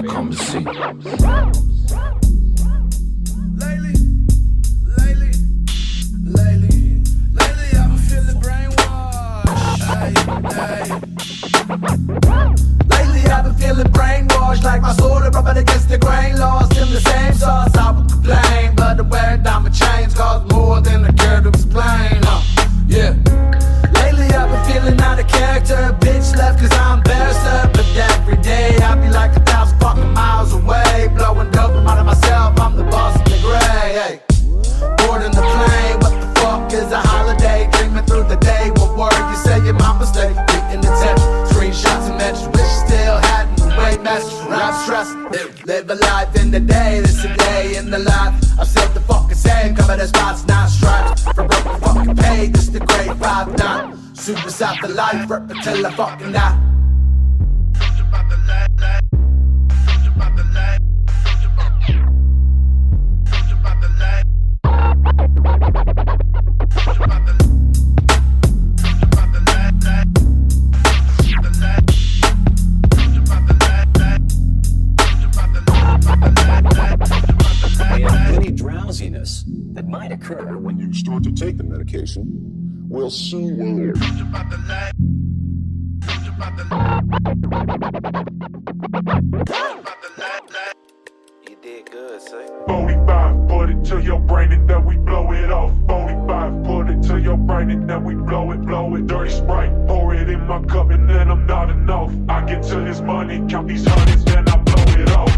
come to see. Lately, I've been feeling brainwashed. Lately, I've been feeling brainwashed, like my soul is rubbing against the grain, lost in the same sauce. I would complain, but the wearing diamond chains cost more than I care to explain. Yeah. Lately, I've been feeling out of character. Bitch left cause I'm embarrassed, but every day I be like 1,000 fucking miles away, blowing dope out of myself. I'm the boss in the gray. Hey. Bored in the plane, what the fuck is a holiday? Dreaming through the day, what word you say in my mistake? Getting the text, screenshots and mentions, wish you still hadn't wait message. Rap stress, live a life in the day, this a day in the life. I'm still the fucking same, covered in spots, not stripes. From broken fucking pay, this the grade 5-9. Super south the life, rip until I fucking die. Any drowsiness that might occur when you start to take the medication will soon. You did good, say. 45, put it to your brain and then we blow it off. 45, put it to your brain and then we blow it. Dirty Sprite, pour it in my cup and then I'm not enough. I get to this money, count these hundreds, then I blow it off.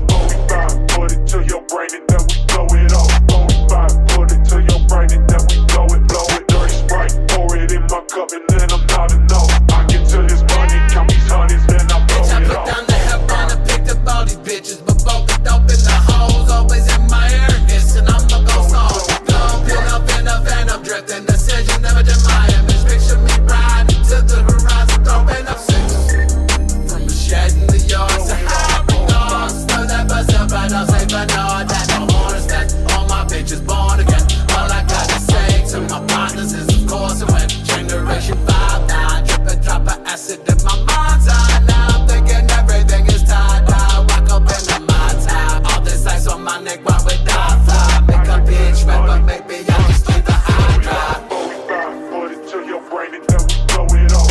45, put it to your brain and then we blow it off. 45, put it to your brain and then we blow it. Dirty Sprite, pour it in my cup and then I'm not enough. I get to this money, count these hundreds, then I blow Bitch, I it put off. down the help on and picked up all these bitches, but both the dope and the hoes always in my ear. And I'ma go soft. Don't pull up in the van, I'm drifting. Decision never to my image. Picture me riding to the horizon, throwing up sixes. From a shed in the yard to high regards. Throw that bus up right now, say but no, that don't understand. All my bitches born again. All I gotta say to my partners is of course it went. Generation 5 now, drippin' drop of acid in my mind's eye. Now I'm thinking everything is tied down. Rock up in the my time. All this ice on my neck, why would I fly? Make a bitch red, but maybe I just leave the high drive. 45, put it to your brain and then we blow it off.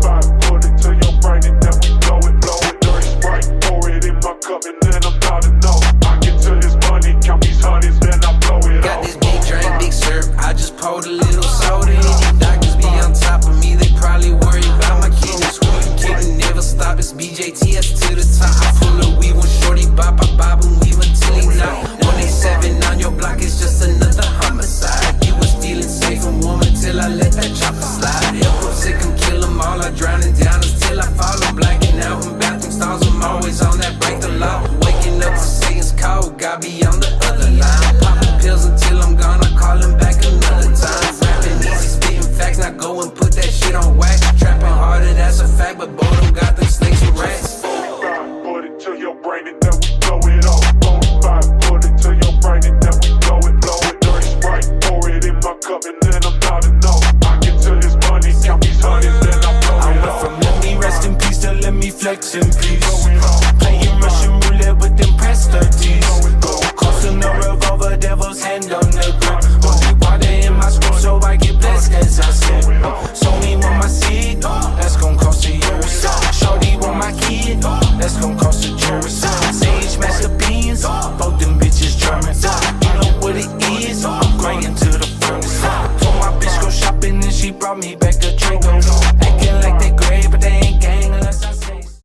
45, put it to your brain and then we blow it. Dirty Sprite, pour it in my cup and then I'm not enough. I get to this money, count these hundreds, then I blow it Got off. this big drink, big syrup. I just poured a little soda in it. Doctors be on top of me, they probably worry about my kidneys. Who you kidding? Never stop. It's BJTS to the top. I pull a weave when shorty bop. I bob and weave until he knock. 187 on your block is just another homicide. You was feeling safe and warm until I let that chopper slide. Help them sick and kill them all. I drowning down until I fall. I'm blacking out in bathroom stalls. I'm always on that break the law. Waking up to say it's cold. Got be on the other line. Popping pills until I'm gone. I call him back another time. Rapping easy, spitting facts. Now go and put that shit on wax. Trapping harder, that's a fact. But both them got them snakes and rats. 45, put it to your brain and then we blow it off.